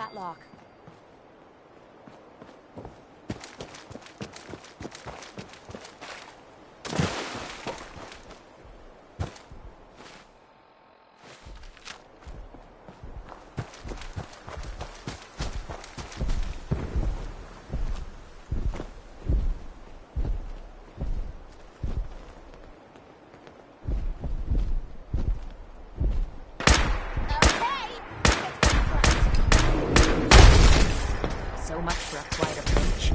that lock. So much for a flight of pinch.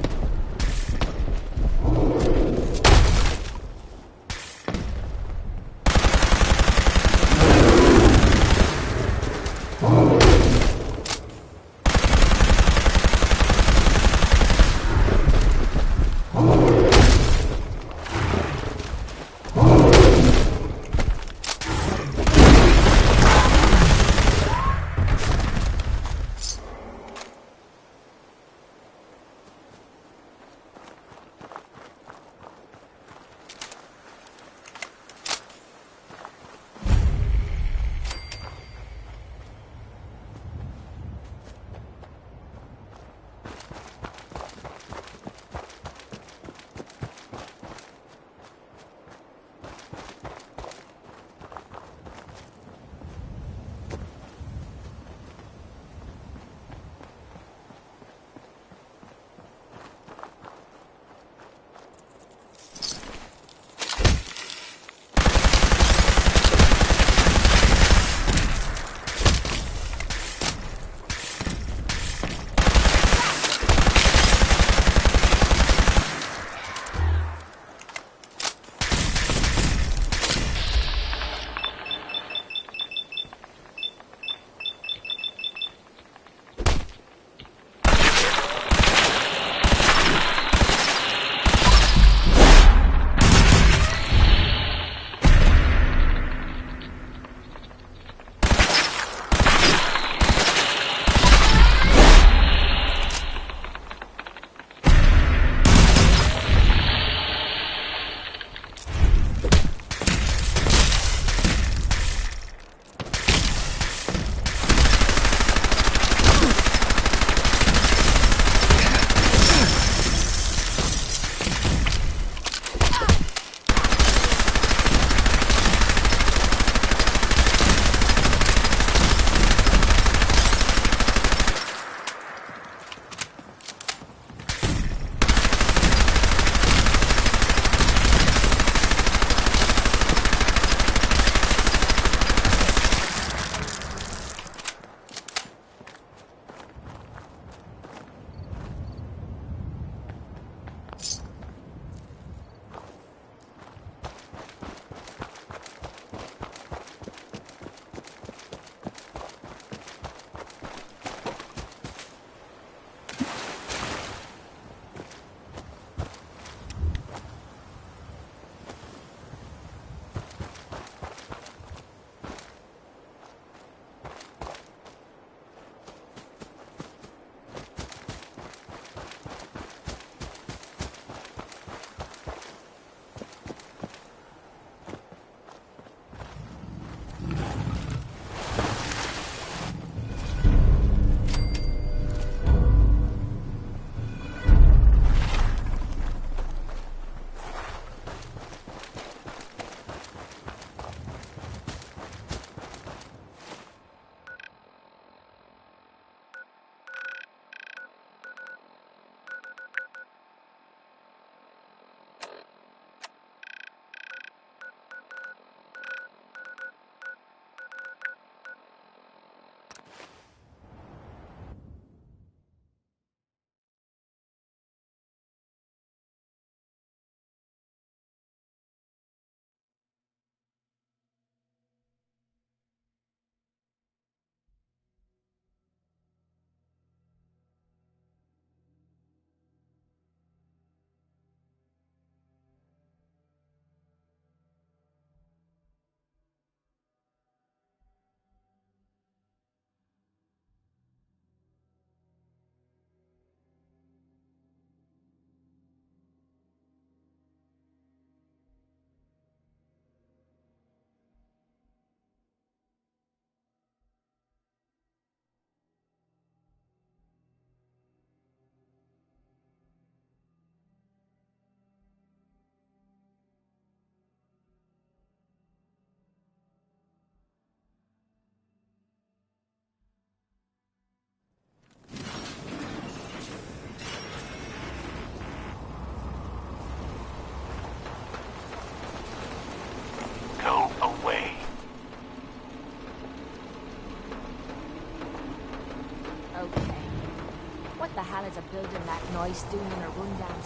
What the hell is a building that noise doing in a rundown?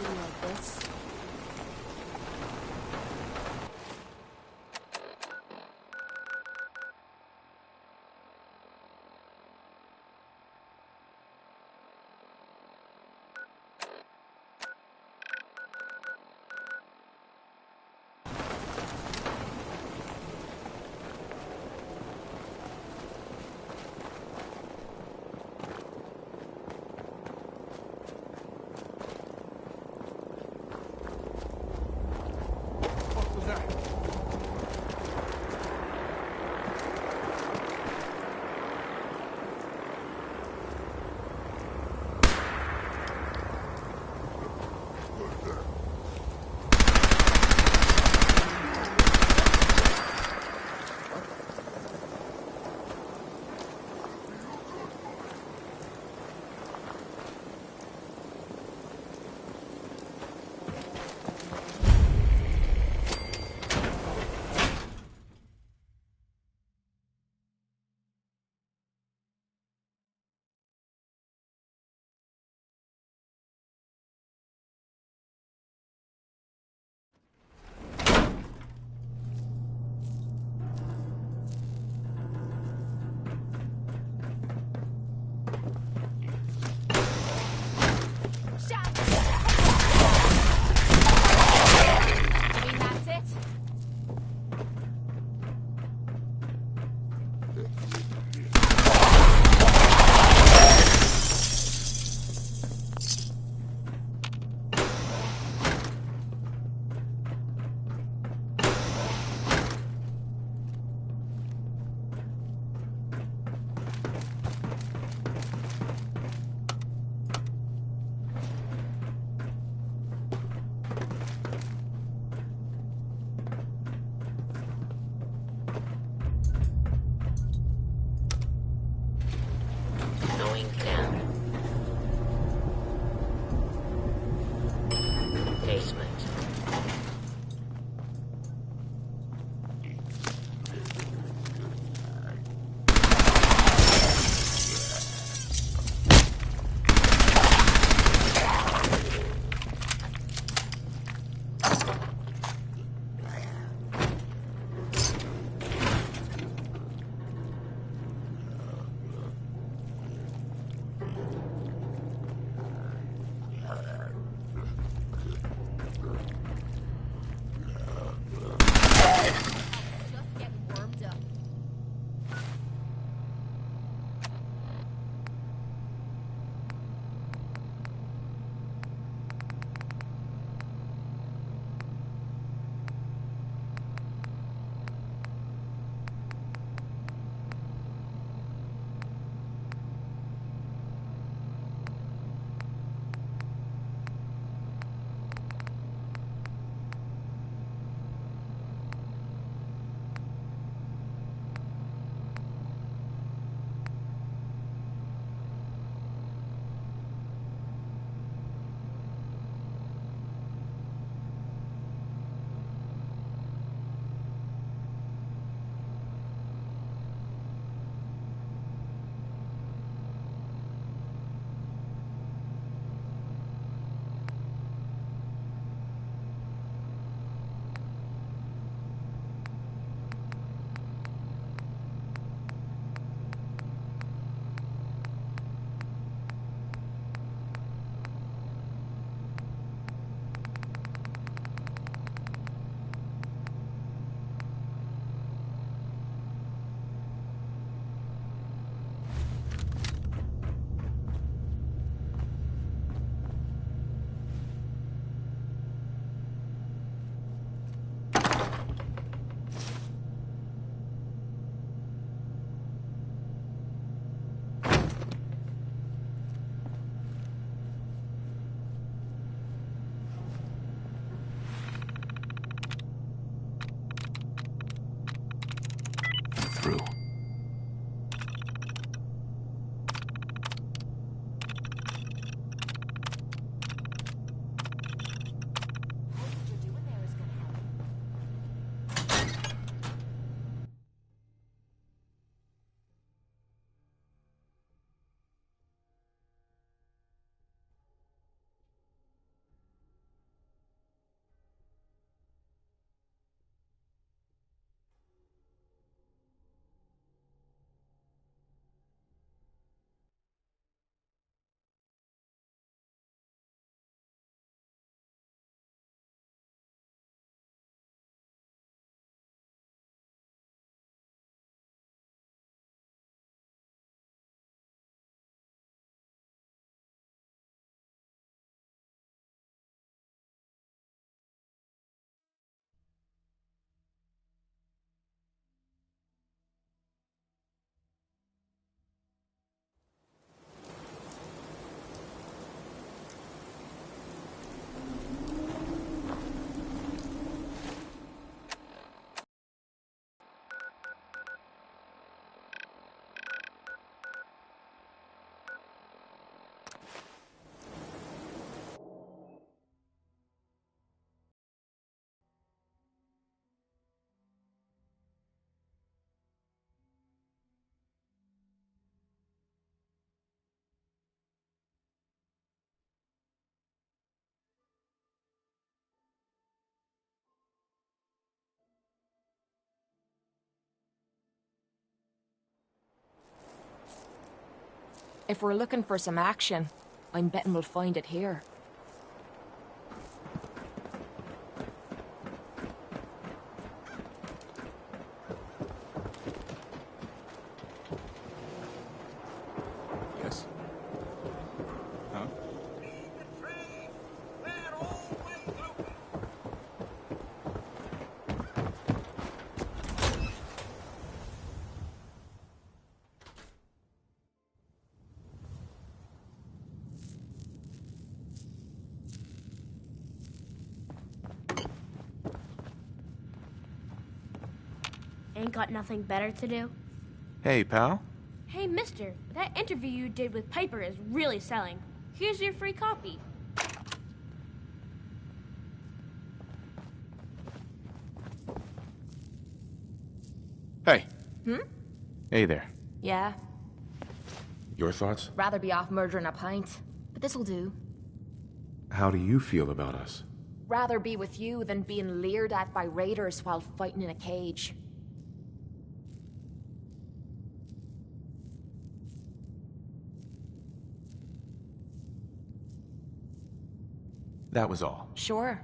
Like this. through. What you're doing there is gonna help. If we're looking for some action, I'm betting we'll find it here. Yes? Huh? Ain't got nothing better to do? Hey, pal. Hey, mister, that interview you did with Piper is really selling. Here's your free copy. Hey. Hmm? Hey there. Yeah, Your thoughts? rather be off murdering a pint, but this'll do. How do you feel about us? Rather be with you than being leered at by raiders while fighting in a cage. That was all. Sure.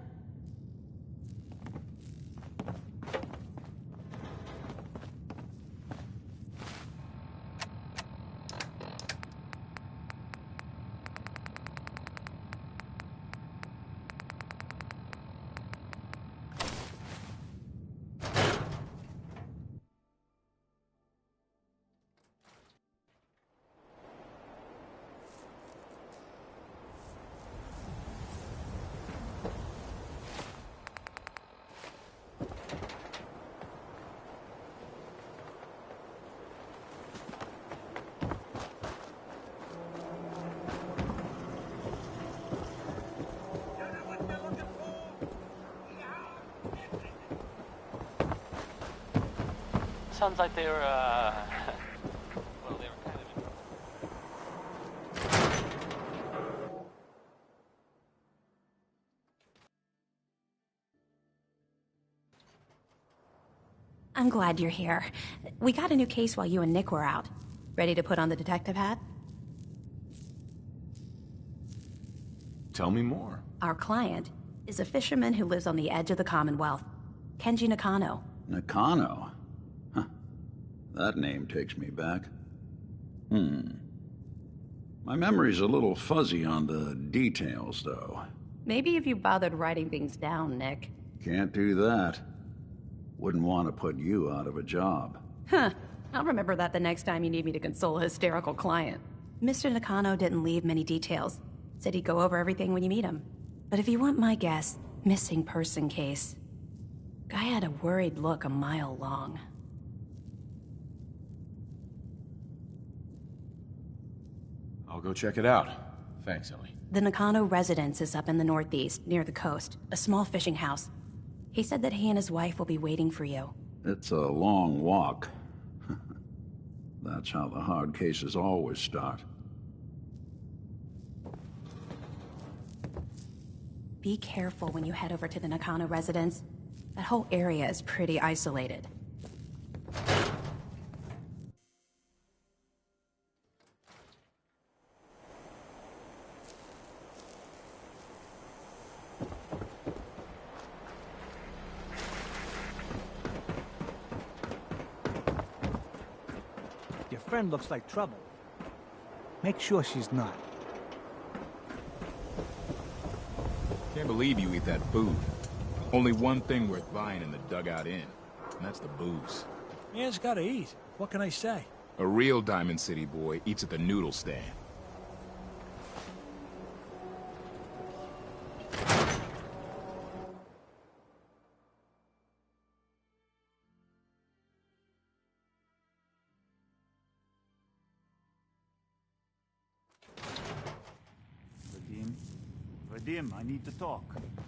Sounds like they were, well, they were kind of... I'm glad you're here. We got a new case while you and Nick were out. Ready to put on the detective hat? Tell me more. Our client is a fisherman who lives on the edge of the Commonwealth. Kenji Nakano. Nakano? Huh. That name takes me back. My memory's a little fuzzy on the details, though. Maybe if you bothered writing things down, Nick. Can't do that. Wouldn't want to put you out of a job. Huh. I'll remember that the next time you need me to console a hysterical client. Mr. Nakano didn't leave many details. Said he'd go over everything when you meet him. But if you want my guess, missing person case. Guy had a worried look a mile long. go check it out. Thanks, Ellie. The Nakano residence is up in the northeast, near the coast. A small fishing house. He said that he and his wife will be waiting for you. It's a long walk. That's how the hard cases always start. Be careful when you head over to the Nakano residence. That whole area is pretty isolated. Your friend looks like trouble. Make sure she's not. Can't believe you eat that food. Only one thing worth buying in the Dugout Inn, and that's the booze. Man's gotta eat. What can I say? A real Diamond City boy eats at the noodle stand. Vadim, I need to talk.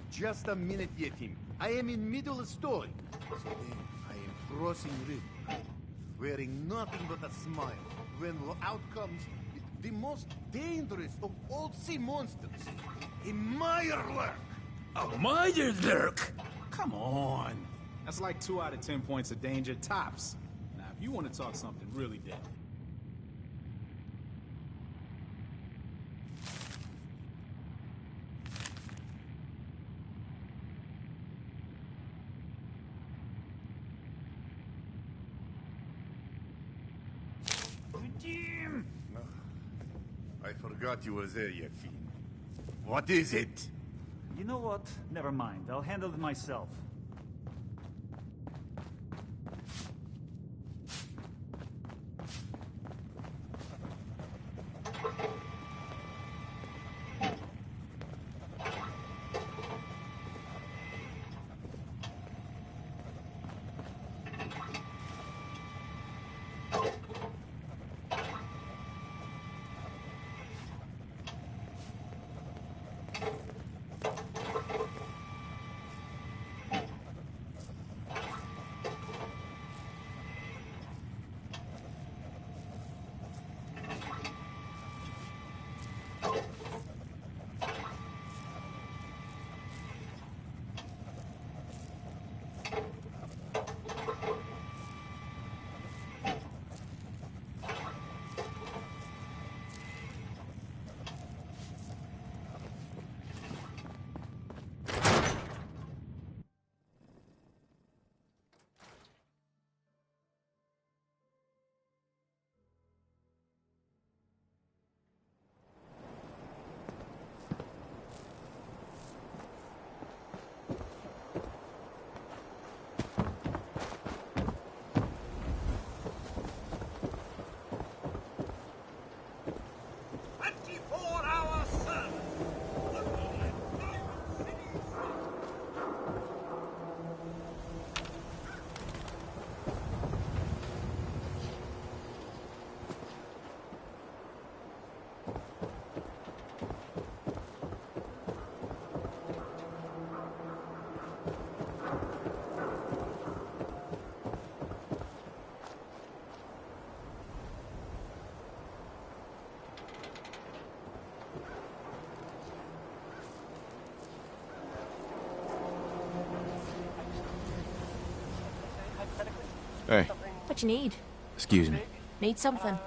Just a minute, Yetim. I am in middle of story. So then, I am crossing river, wearing nothing but a smile, when out comes the most dangerous of all sea monsters, a Mirelurk. A Mirelurk? Come on. That's like 2 out of 10 points of danger tops. Now, if you want to talk something really deadly. I forgot you were there, Yetim. What is it? You know what? Never mind. I'll handle it myself. Hey, What you need? excuse me. Need something?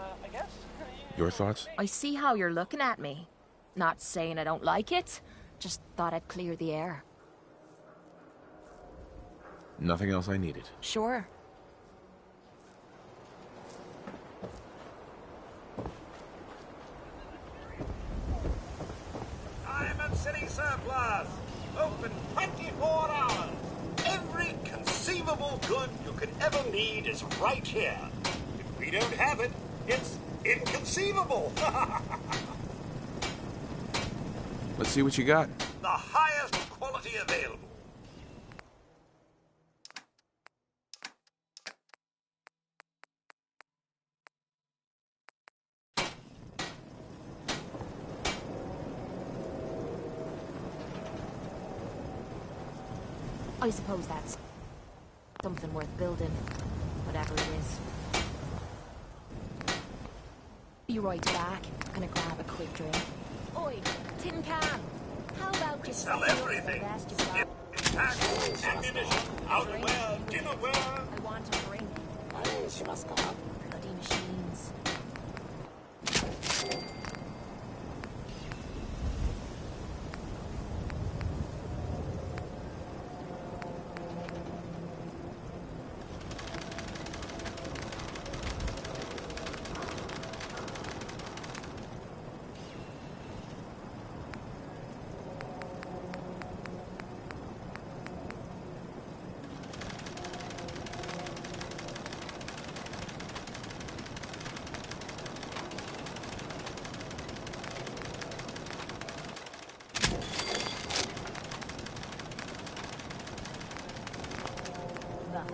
Your thoughts? I see how you're looking at me. Not saying I don't like it, just thought I'd clear the air. Nothing else I needed. Sure. Diamond City Surplus! Open 24 hours! Every conceivable good you could ever need is right here. If we don't have it, it's inconceivable. Let's see what you got. The highest quality available. I suppose that's something worth building, whatever it is. Be right back. Gonna grab a quick drink. Oi, tin can. How about you Sell set me up everything. the rest you've got? Tax, ammunition, outerwear, dinnerware. I want a drink. Bloody machines.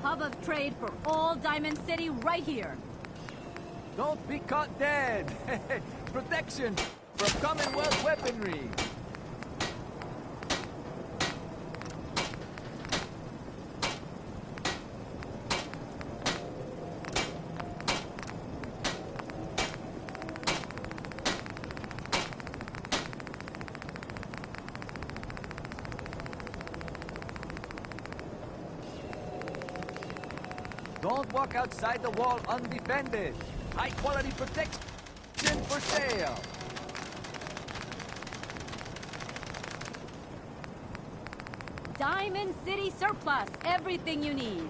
Hub of trade for all Diamond City right here. Don't be caught dead. Protection from Commonwealth weaponry. Don't walk outside the wall undefended. High-quality protection for sale. Diamond City Surplus. Everything you need.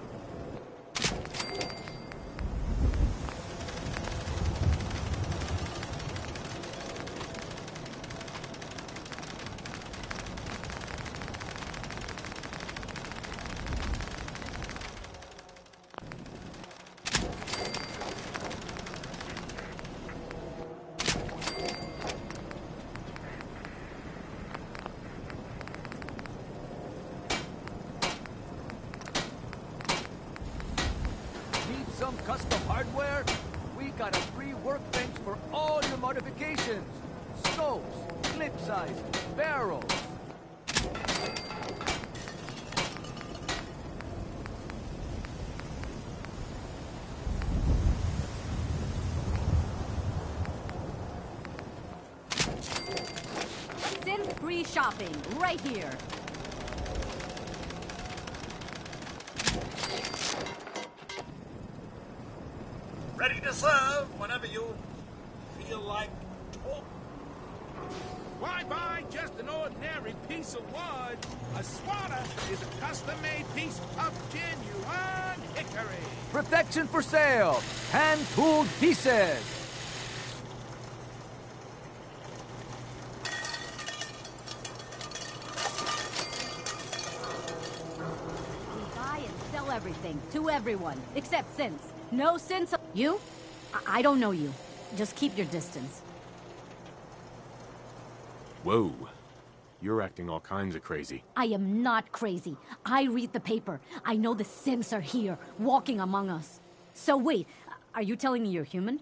Some custom hardware? We got a free workbench for all your modifications. Scopes, clip size, barrels. Synth-free shopping right here. Ready to serve whenever you feel like talk. Why buy just an ordinary piece of wood? A swatter is a custom-made piece of genuine hickory. Protection for sale. Hand-tooled pieces. We buy and sell everything to everyone, except synths. No synths. You? I don't know you. Just keep your distance. Whoa. You're acting all kinds of crazy. I am not crazy. I read the paper. I know the synths are here, walking among us. So wait, are you telling me you're human?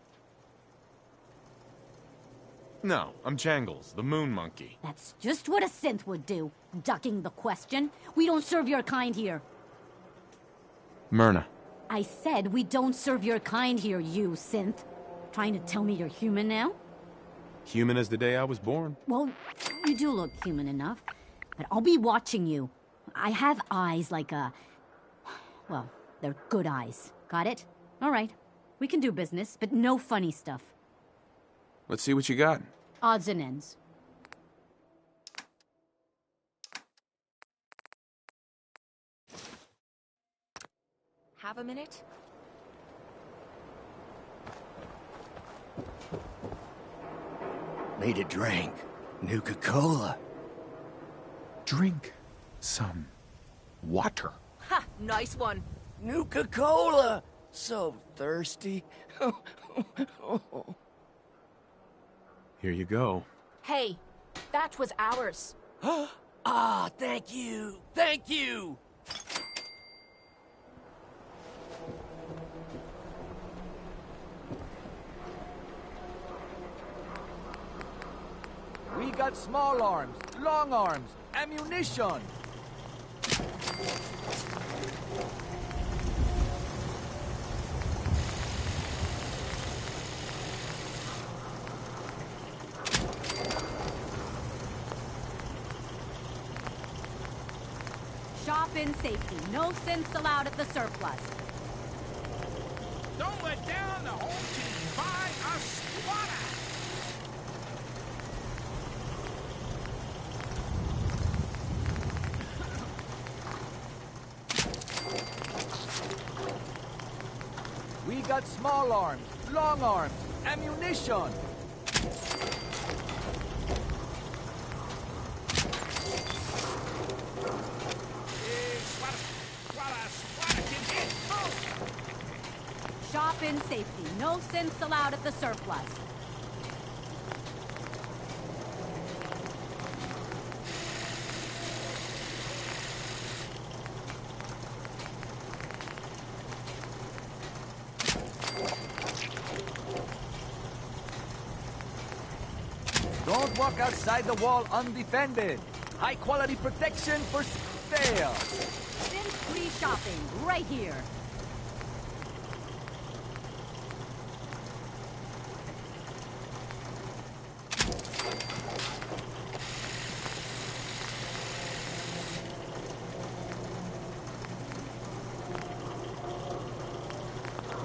No, I'm Jangles, the moon monkey. That's just what a synth would do, ducking the question. We don't serve your kind here. Myrna. I said we don't serve your kind here, you synth. Trying to tell me you're human now? Human as the day I was born. Well, you do look human enough. But I'll be watching you. I have eyes like a... Well, they're good eyes. Got it? All right. We can do business, but no funny stuff. Let's see what you got. Odds and ends. Have a minute? Need a drink. Nuka-Cola. Drink some water. Ha! Nice one. Nuka-Cola! So thirsty. Here you go. Hey, that was ours. Ah, thank you. Thank you. We got small arms, long arms, ammunition. Shop in safety. No synths allowed at the surplus. Don't let down the whole team. Buy a squatter. We got small arms, long arms, ammunition. Shop in safety. No synths allowed at the surplus. Don't walk outside the wall undefended. High quality protection for sale. Synth-free shopping, right here.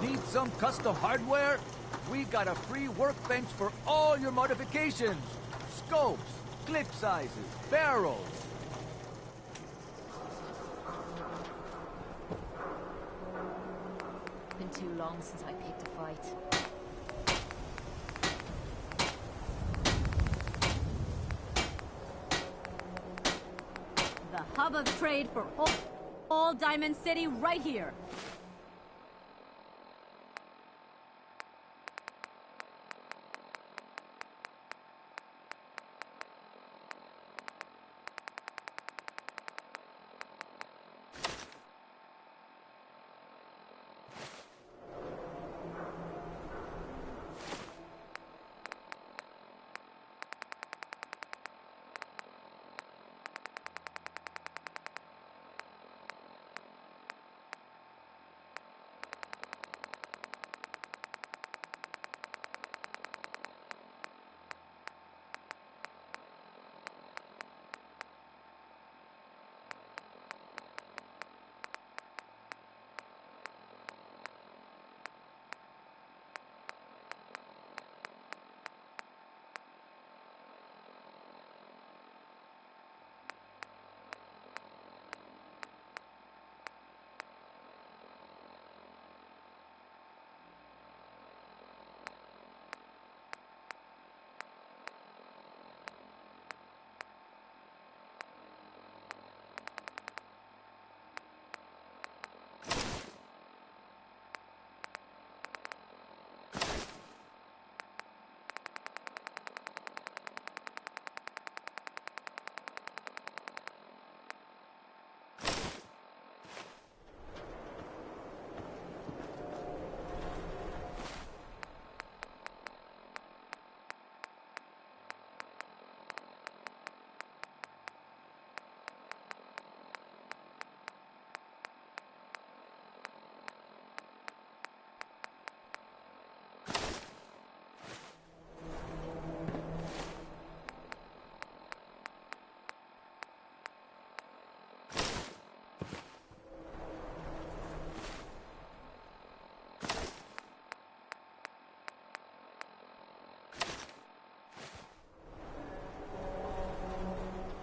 Need some custom hardware? We got a free workbench for all your modifications. Scopes, clip sizes, barrels. Been too long since I picked a fight. The hub of trade for all Diamond City right here.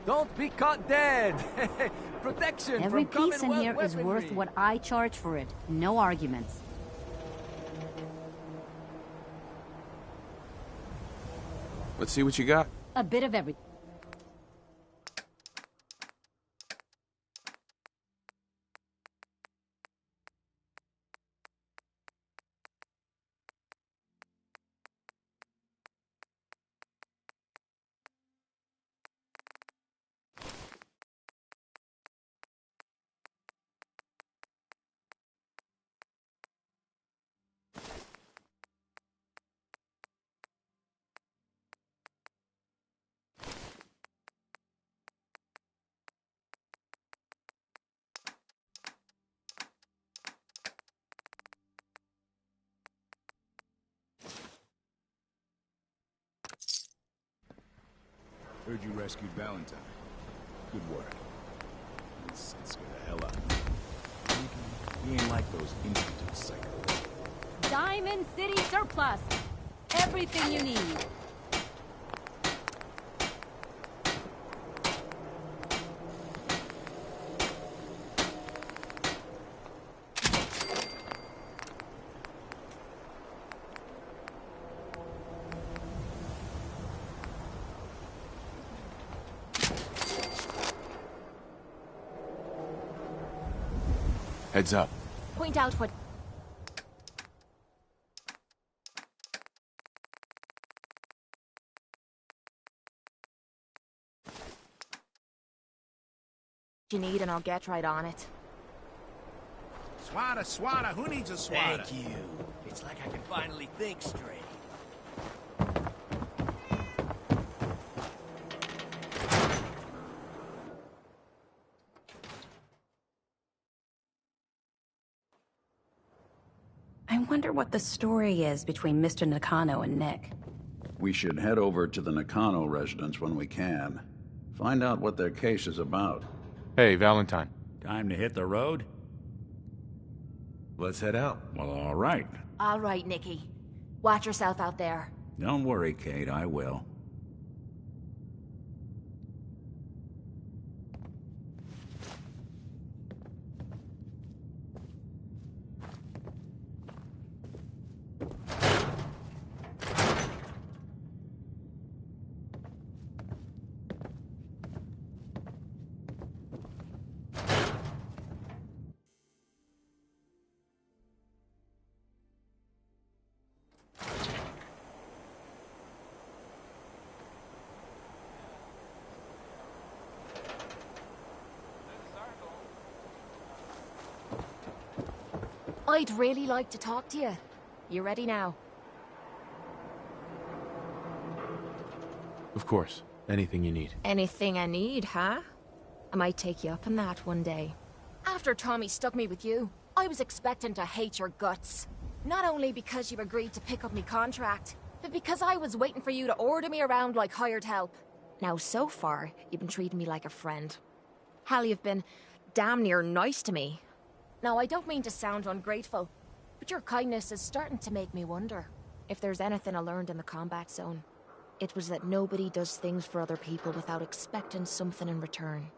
Don't be caught dead. Protection Every from piece in Commonwealth here is worth weaponry. what I charge for it. No arguments. Let's see what you got. A bit of everything. Heard you rescued Valentine. Good work. Yes, it scared the hell out of me. He ain't like those institute psychos. Diamond City Surplus. Everything you need. Heads up. Point out what... you need and I'll get right on it. Swatter, swatter, who needs a swatter? Thank you. It's like I can finally think straight. I wonder what the story is between Mr. Nakano and Nick. We should head over to the Nakano residence when we can. Find out what their case is about. Hey, Valentine. Time to hit the road? Let's head out. Well, all right. All right, Nikki. Watch yourself out there. Don't worry, Kate, I will. I'd really like to talk to you. You ready now? Of course. Anything you need. Anything I need, huh? I might take you up on that one day. After Tommy stuck me with you, I was expecting to hate your guts. Not only because you agreed to pick up me contract, but because I was waiting for you to order me around like hired help. Now, so far, you've been treating me like a friend. Hell, you've been damn near nice to me. Now, I don't mean to sound ungrateful, but your kindness is starting to make me wonder if there's anything I learned in the combat zone. It was that nobody does things for other people without expecting something in return.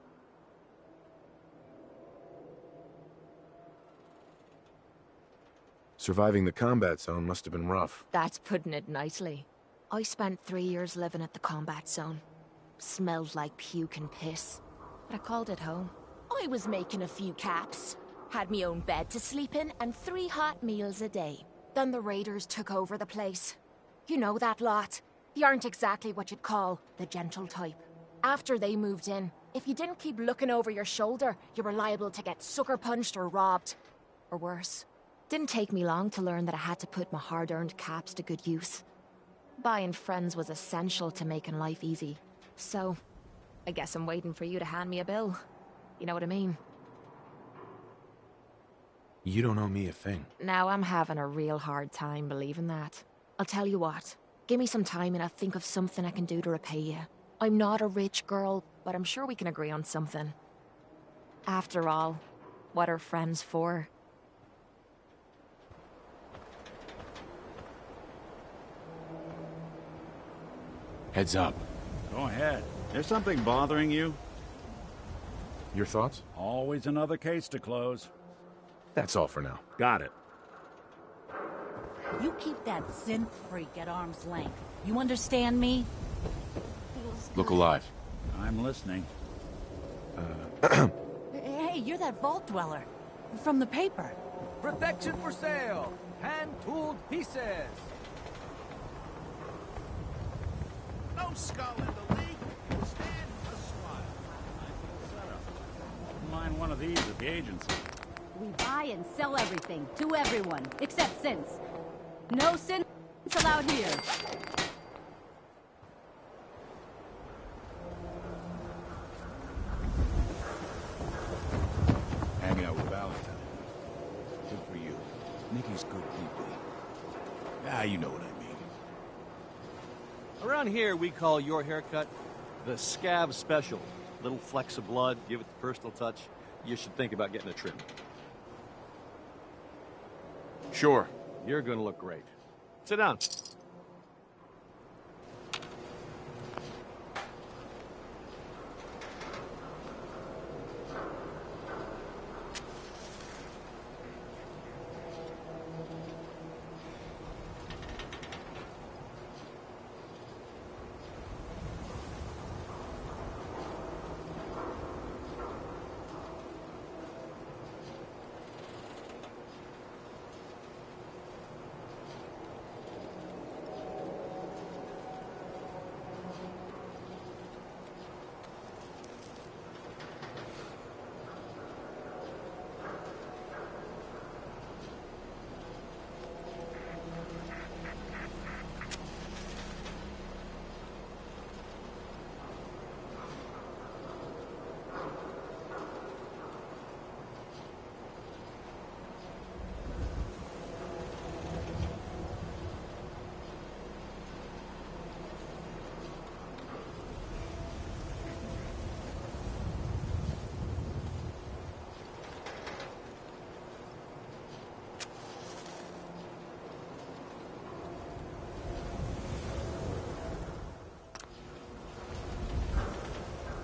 Surviving the combat zone must have been rough. That's putting it nicely. I spent 3 years living at the combat zone. Smelled like puke and piss, but I called it home. I was making a few caps, had me own bed to sleep in, and 3 hot meals a day. Then the raiders took over the place. You know that lot. They aren't exactly what you'd call the gentle type. After they moved in, if you didn't keep looking over your shoulder, you were liable to get sucker punched or robbed. Or worse. Didn't take me long to learn that I had to put my hard-earned caps to good use. Buying friends was essential to making life easy. So, I guess I'm waiting for you to hand me a bill. You know what I mean? You don't owe me a thing. Now I'm having a real hard time believing that. I'll tell you what. Give me some time and I'll think of something I can do to repay you. I'm not a rich girl, but I'm sure we can agree on something. After all, what are friends for? Heads up. Go ahead. There's something bothering you? Your thoughts? Always another case to close. That's all for now. Got it. You keep that synth freak at arm's length. You understand me? Look alive. I'm listening. Hey, you're that vault dweller. From the paper. Protection for sale. Hand-tooled pieces. No skull in the league. Stand a swat. Mind one of these at the agency. We buy and sell everything, to everyone, except synths. No synths allowed here. Hanging out with Valentine. Good for you. Nikki's good people. Ah, you know what I mean. Around here, we call your haircut the scab special. Little flecks of blood, give it the personal touch. you should think about getting a trim. Sure. You're gonna look great. Sit down.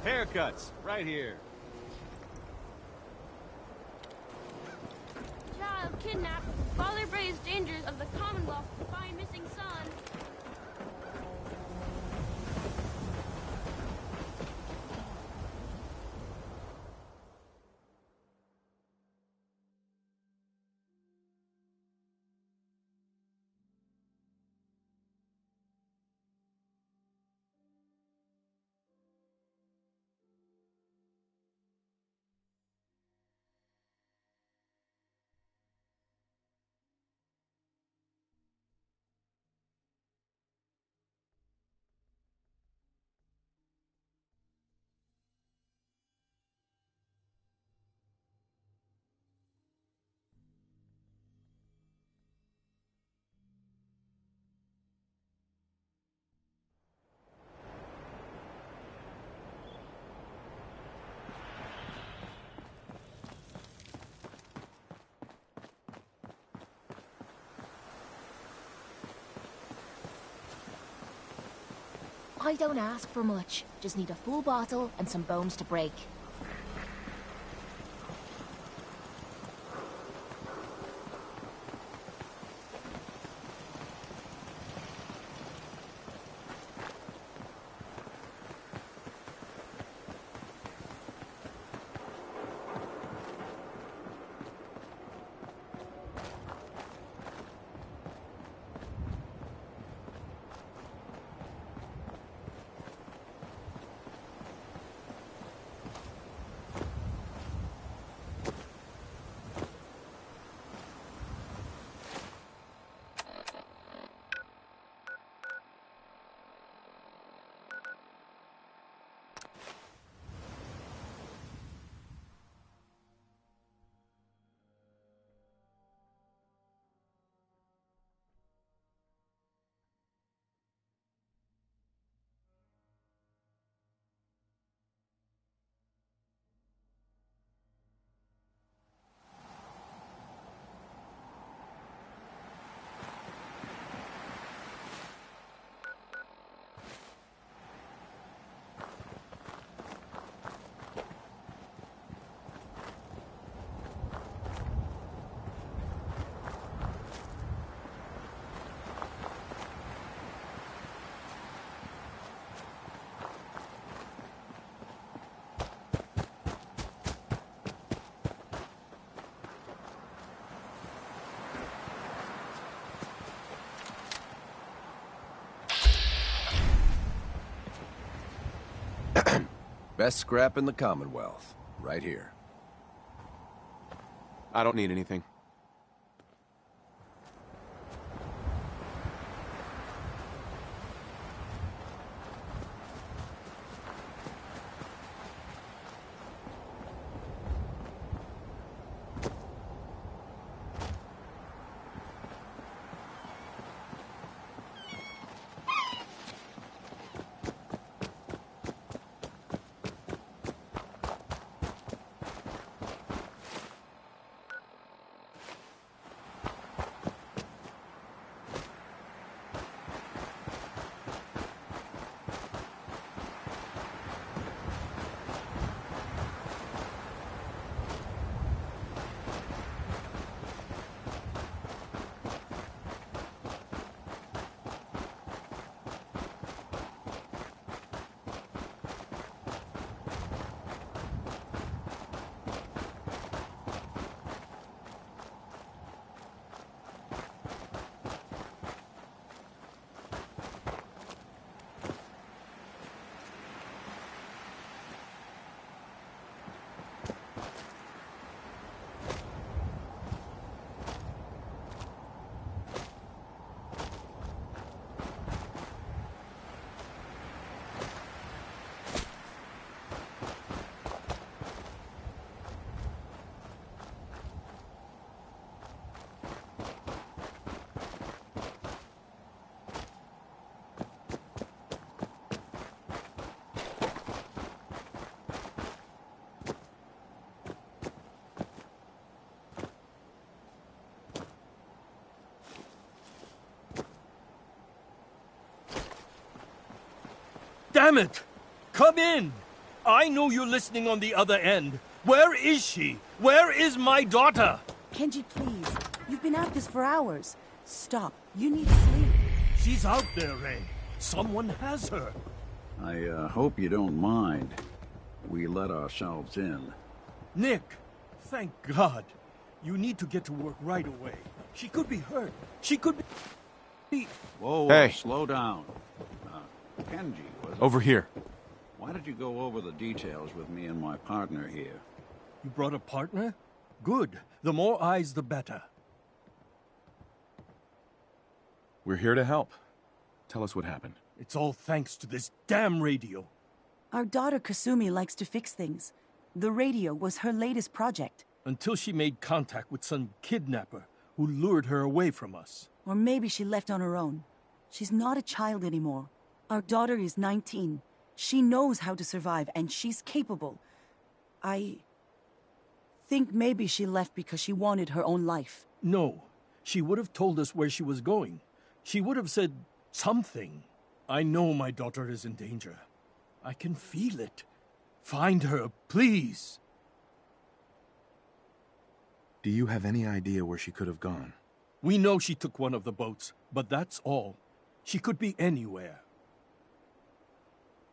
Haircuts, right here. Child kidnapped. Father braves dangers of the Commonwealth to find missing son. I don't ask for much. Just need a full bottle and some bones to break. Best scrap in the Commonwealth. Right here. I don't need anything. Damn it! Come in! I know you're listening on the other end. Where is she? Where is my daughter? Kenji, please. You've been at this for hours. Stop. You need sleep. She's out there, Ray. Someone has her. I hope you don't mind. We let ourselves in. Nick, thank God. You need to get to work right away. She could be hurt. She could be... Whoa, Hey. Slow down. Kenji, was it? Over here. Why don't you go over the details with me and my partner here? You brought a partner? Good. The more eyes, the better. We're here to help. Tell us what happened. It's all thanks to this damn radio. Our daughter Kasumi likes to fix things. The radio was her latest project. Until she made contact with some kidnapper who lured her away from us. Or maybe she left on her own. She's not a child anymore. Our daughter is 19. She knows how to survive, and she's capable. I think maybe she left because she wanted her own life. No. She would have told us where she was going. She would have said something. I know my daughter is in danger. I can feel it. Find her, please. Do you have any idea where she could have gone? We know she took one of the boats, but that's all. She could be anywhere.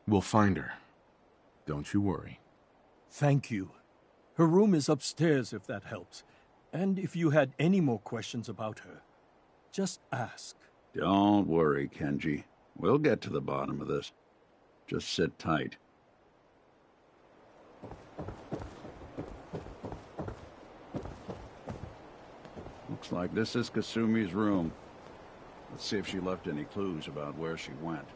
We'll find her. Don't you worry. Thank you. Her room is upstairs if that helps. And if you had any more questions about her, just ask. Don't worry, Kenji. We'll get to the bottom of this. Just sit tight. Looks like this is Kasumi's room. Let's see if she left any clues about where she went.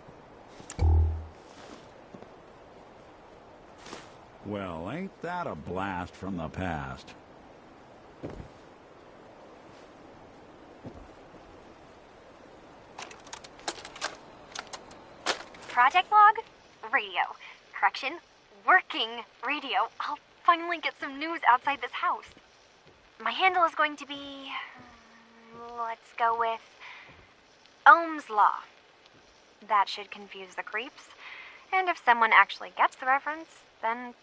Well, ain't that a blast from the past? Project log? Radio. Correction, working radio. I'll finally get some news outside this house. My handle is going to be... let's go with... Ohm's Law. That should confuse the creeps. And if someone actually gets the reference, then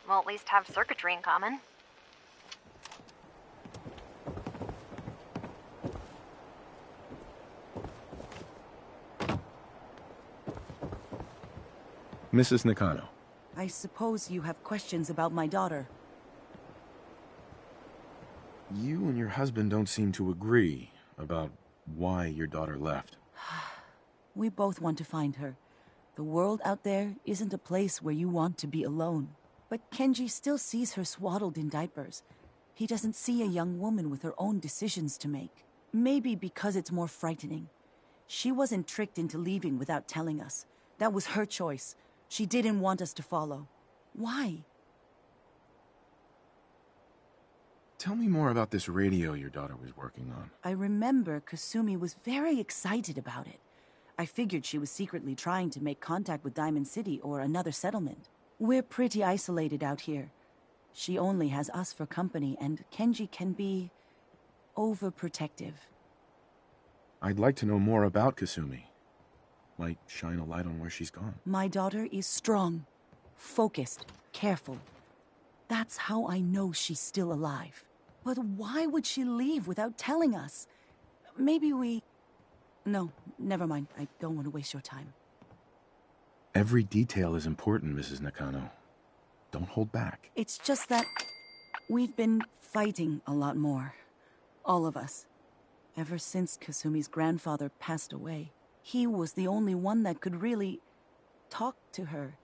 we'll at least have circuitry in common. Mrs. Nakano. I suppose you have questions about my daughter. You and your husband don't seem to agree about why your daughter left. We both want to find her. The world out there isn't a place where you want to be alone. But Kenji still sees her swaddled in diapers. He doesn't see a young woman with her own decisions to make. Maybe because it's more frightening. She wasn't tricked into leaving without telling us. That was her choice. She didn't want us to follow. Why? Tell me more about this radio your daughter was working on. I remember Kasumi was very excited about it. I figured she was secretly trying to make contact with Diamond City or another settlement. We're pretty isolated out here. She only has us for company, and Kenji can be... overprotective. I'd like to know more about Kasumi. Might shine a light on where she's gone. My daughter is strong, focused, careful. That's how I know she's still alive. But why would she leave without telling us? Maybe we... No, never mind. I don't want to waste your time. Every detail is important, Mrs. Nakano. Don't hold back. It's just that we've been fighting a lot more. All of us. Ever since Kasumi's grandfather passed away. He was the only one that could really talk to her.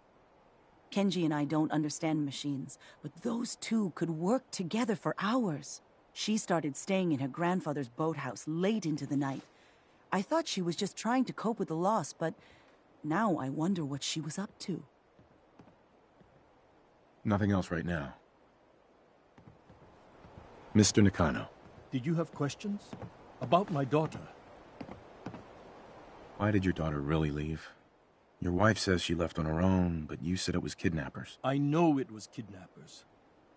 Kenji and I don't understand machines, but those two could work together for hours. She started staying in her grandfather's boathouse late into the night. I thought she was just trying to cope with the loss, but now I wonder what she was up to. Nothing else right now. Mr. Nakano. Did you have questions? About my daughter? Why did your daughter really leave? Your wife says she left on her own, but you said it was kidnappers. I know it was kidnappers.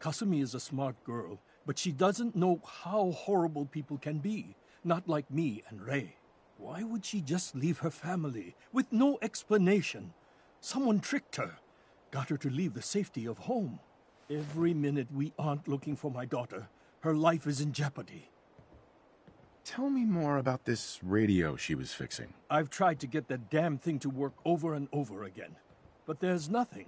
Kasumi is a smart girl, but she doesn't know how horrible people can be. Not like me and Ray. Why would she just leave her family with no explanation? Someone tricked her. Got her to leave the safety of home. Every minute we aren't looking for my daughter, her life is in jeopardy. Tell me more about this radio she was fixing. I've tried to get that damn thing to work over and over again, but there's nothing.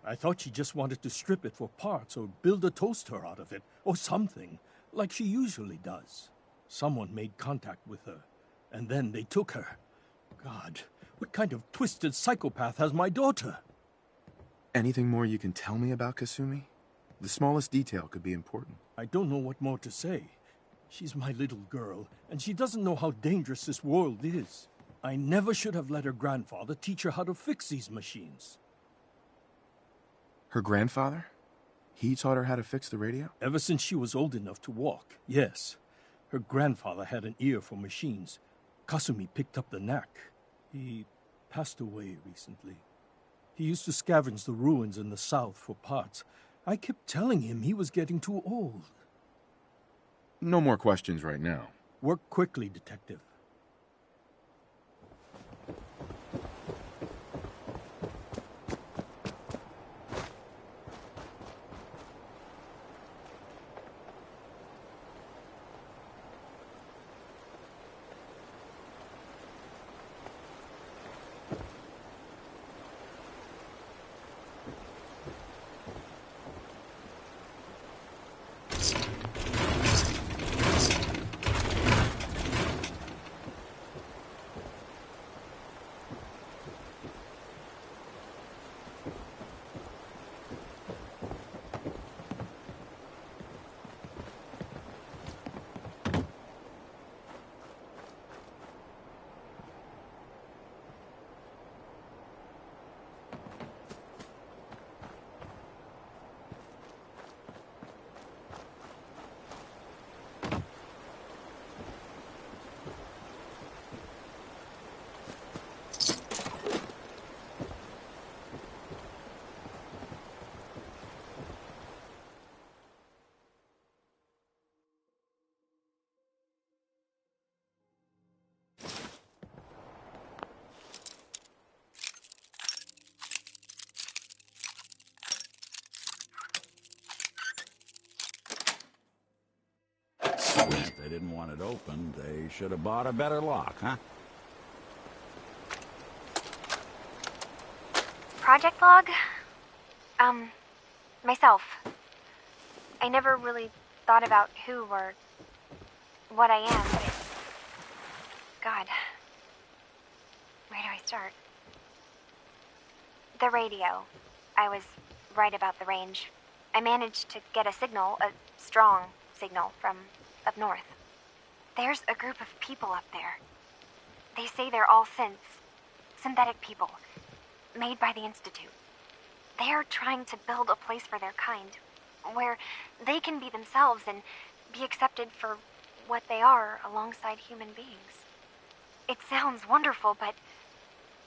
I thought she just wanted to strip it for parts or build a toaster out of it, or something, like she usually does. Someone made contact with her, and then they took her. God, what kind of twisted psychopath has my daughter? Anything more you can tell me about Kasumi? The smallest detail could be important. I don't know what more to say. She's my little girl, and she doesn't know how dangerous this world is. I never should have let her grandfather teach her how to fix these machines. Her grandfather? He taught her how to fix the radio? Ever since she was old enough to walk, yes. Her grandfather had an ear for machines. Kasumi picked up the knack. He passed away recently. He used to scavenge the ruins in the south for parts. I kept telling him he was getting too old. No more questions right now. Work quickly, Detective. If they didn't want it opened, they should have bought a better lock, huh? Project log? Myself. I never really thought about who or what I am, but God. Where do I start? The radio. I was right about the range. I managed to get a signal, a strong signal, from up north. There's a group of people up there. They say they're all synths. Synthetic people. Made by the Institute. They are trying to build a place for their kind, where they can be themselves and be accepted for what they are alongside human beings. It sounds wonderful, but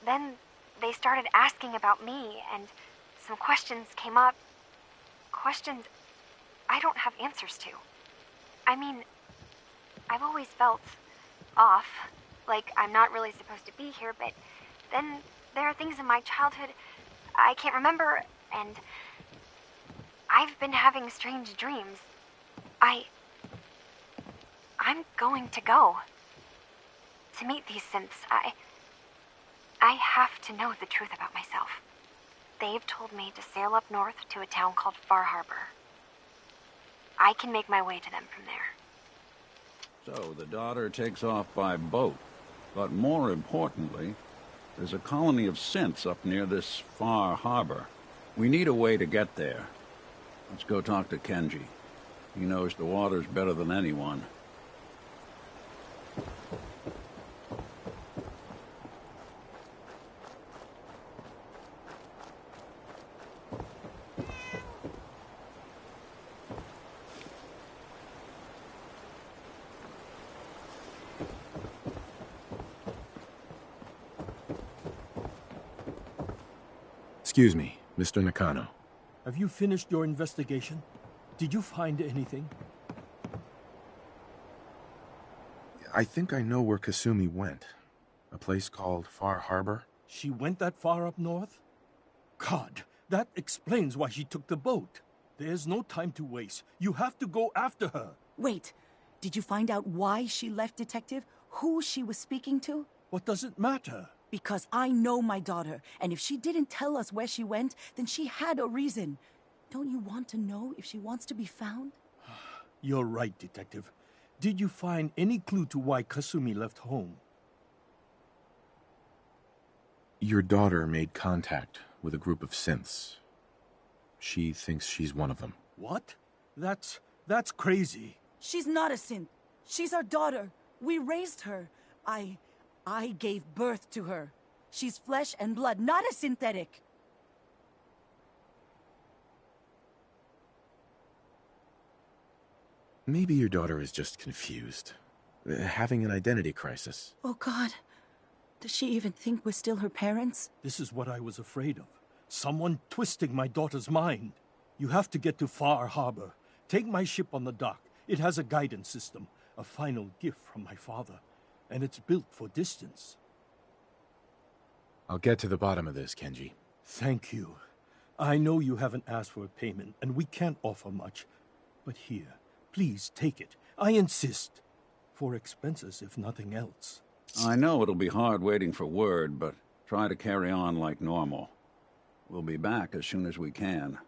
then they started asking about me, and some questions came up. Questions I don't have answers to. I mean, I've always felt off, like I'm not really supposed to be here, but then there are things in my childhood I can't remember, and I've been having strange dreams. I'm going to go. To meet these synths, I have to know the truth about myself. They've told me to sail up north to a town called Far Harbor. I can make my way to them from there. So the daughter takes off by boat. But more importantly, there's a colony of synths up near this Far Harbor. We need a way to get there. Let's go talk to Kenji. He knows the waters better than anyone. Excuse me, Mr. Nakano. Have you finished your investigation? Did you find anything? I think I know where Kasumi went. A place called Far Harbor. She went that far up north? God, that explains why she took the boat. There's no time to waste. You have to go after her. Wait, did you find out why she left, Detective? Who she was speaking to? What does it matter? Because I know my daughter, and if she didn't tell us where she went, then she had a reason. Don't you want to know if she wants to be found? You're right, Detective. Did you find any clue to why Kasumi left home? Your daughter made contact with a group of synths. She thinks she's one of them. What? That's crazy. She's not a synth. She's our daughter. We raised her. I gave birth to her. She's flesh and blood, not a synthetic. Maybe your daughter is just confused. Having an identity crisis. Oh, God. Does she even think we're still her parents? This is what I was afraid of. Someone twisting my daughter's mind. You have to get to Far Harbor. Take my ship on the dock. It has a guidance system, a final gift from my father, and it's built for distance. I'll get to the bottom of this, Kenji. Thank you. I know you haven't asked for a payment, and we can't offer much. But here, please take it. I insist. For expenses, if nothing else. I know it'll be hard waiting for word, but try to carry on like normal. We'll be back as soon as we can.